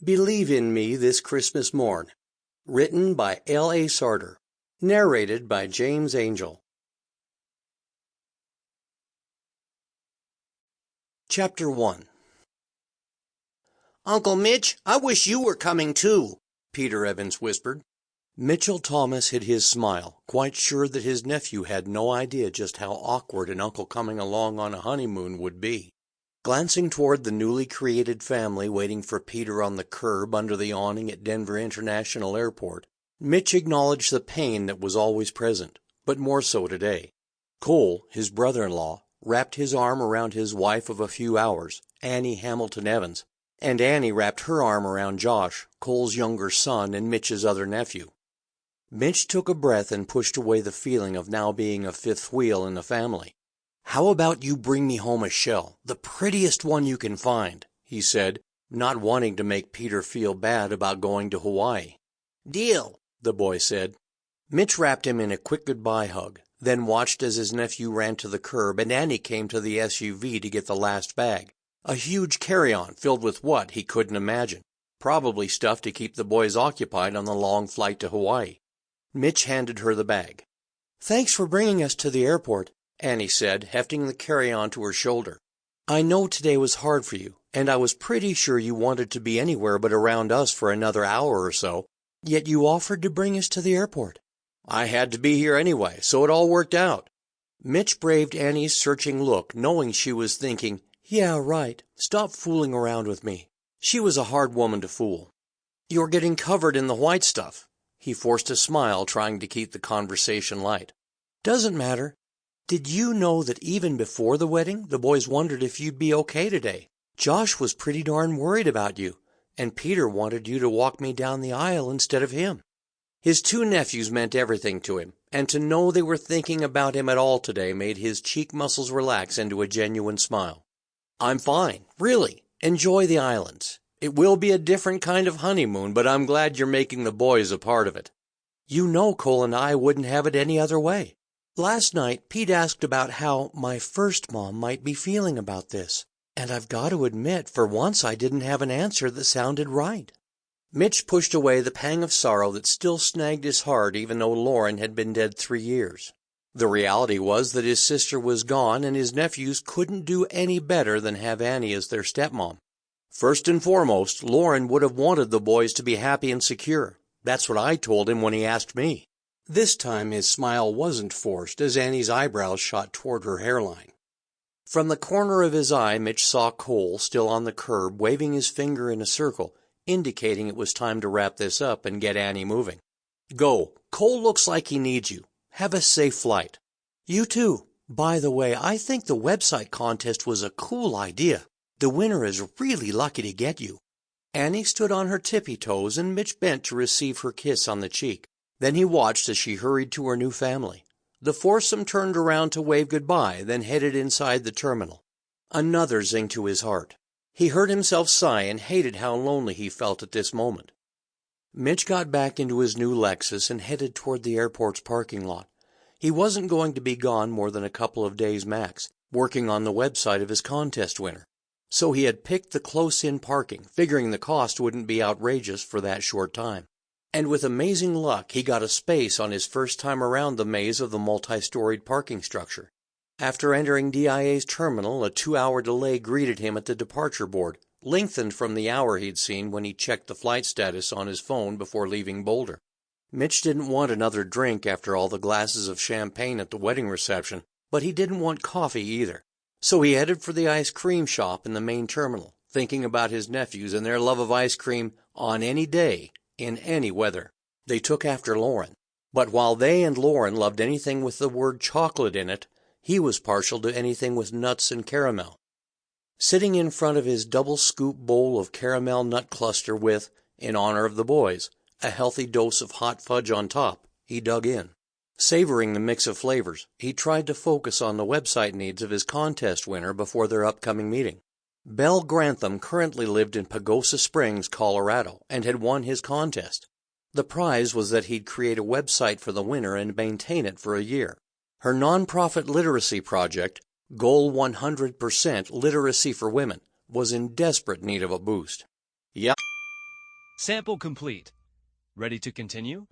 Believe in Me This Christmas Morn, written by L.A. Sartor, narrated by James Angell. Chapter 1. "Uncle Mitch, I wish you were coming too," Peter Evans whispered. Mitchell Thomas hid his smile, quite sure that his nephew had no idea just how awkward an uncle coming along on a honeymoon would be. Glancing toward the newly created family waiting for Peter on the curb under the awning at Denver International Airport, Mitch acknowledged the pain that was always present, but more so today. Cole, his brother-in-law, wrapped his arm around his wife of a few hours, Annie Hamilton Evans, and Annie wrapped her arm around Josh, Cole's younger son and Mitch's other nephew. Mitch took a breath and pushed away the feeling of now being a fifth wheel in the family. "How about you bring me home a shell, the prettiest one you can find," he said, not wanting to make Peter feel bad about going to Hawaii. "Deal," the boy said. Mitch wrapped him in a quick goodbye hug, then watched as his nephew ran to the curb and Annie came to the SUV to get the last bag, a huge carry-on filled with what he couldn't imagine, probably stuff to keep the boys occupied on the long flight to Hawaii. Mitch handed her the bag. "Thanks for bringing us to the airport," Annie said, hefting the carry-on to her shoulder. "I know today was hard for you, and I was pretty sure you wanted to be anywhere but around us for another hour or so, yet you offered to bring us to the airport." "I had to be here anyway, so it all worked out." Mitch braved Annie's searching look, knowing she was thinking, "Yeah, right, stop fooling around with me." She was a hard woman to fool. "You're getting covered in the white stuff." He forced a smile, trying to keep the conversation light. "Doesn't matter. Did you know that even before the wedding, the boys wondered if you'd be okay today? Josh was pretty darn worried about you, and Peter wanted you to walk me down the aisle instead of him." His two nephews meant everything to him, and to know they were thinking about him at all today made his cheek muscles relax into a genuine smile. "I'm fine, really. Enjoy the islands. It will be a different kind of honeymoon, but I'm glad you're making the boys a part of it. You know Cole and I wouldn't have it any other way. Last night, Pete asked about how my first mom might be feeling about this, and I've got to admit, for once I didn't have an answer that sounded right." Mitch pushed away the pang of sorrow that still snagged his heart even though Lauren had been dead 3 years. The reality was that his sister was gone and his nephews couldn't do any better than have Annie as their stepmom. First and foremost, Lauren would have wanted the boys to be happy and secure. That's what I told him when he asked me. This time his smile wasn't forced as Annie's eyebrows shot toward her hairline. From the corner of his eye, Mitch saw Cole, still on the curb, waving his finger in a circle, indicating it was time to wrap this up and get Annie moving. "Go. Cole looks like he needs you. Have a safe flight." "You too. By the way, I think the website contest was a cool idea. The winner is really lucky to get you." Annie stood on her tippy toes and Mitch bent to receive her kiss on the cheek. Then he watched as she hurried to her new family. The foursome turned around to wave goodbye, then headed inside the terminal. Another zing to his heart. He heard himself sigh and hated how lonely he felt at this moment. Mitch got back into his new Lexus and headed toward the airport's parking lot. He wasn't going to be gone more than a couple of days max, working on the website of his contest winner. So he had picked the close-in parking, figuring the cost wouldn't be outrageous for that short time. And with amazing luck, he got a space on his first time around the maze of the multi-storied parking structure. After entering DIA's terminal, a 2-hour delay greeted him at the departure board, lengthened from the hour he'd seen when he checked the flight status on his phone before leaving Boulder. Mitch didn't want another drink after all the glasses of champagne at the wedding reception, but he didn't want coffee either. So he headed for the ice cream shop in the main terminal, thinking about his nephews and their love of ice cream on any day, in any weather. They took after Lauren. But while they and Lauren loved anything with the word chocolate in it, he was partial to anything with nuts and caramel. Sitting in front of his double-scoop bowl of caramel nut cluster with, in honor of the boys, a healthy dose of hot fudge on top, he dug in. Savoring the mix of flavors, he tried to focus on the website needs of his contest winner before their upcoming meeting. Belle Grantham currently lived in Pagosa Springs, Colorado, and had won his contest. The prize was that he'd create a website for the winner and maintain it for a year. Her nonprofit literacy project, Goal 100% Literacy for Women, was in desperate need of a boost. "Yep," Sample complete. Ready to continue?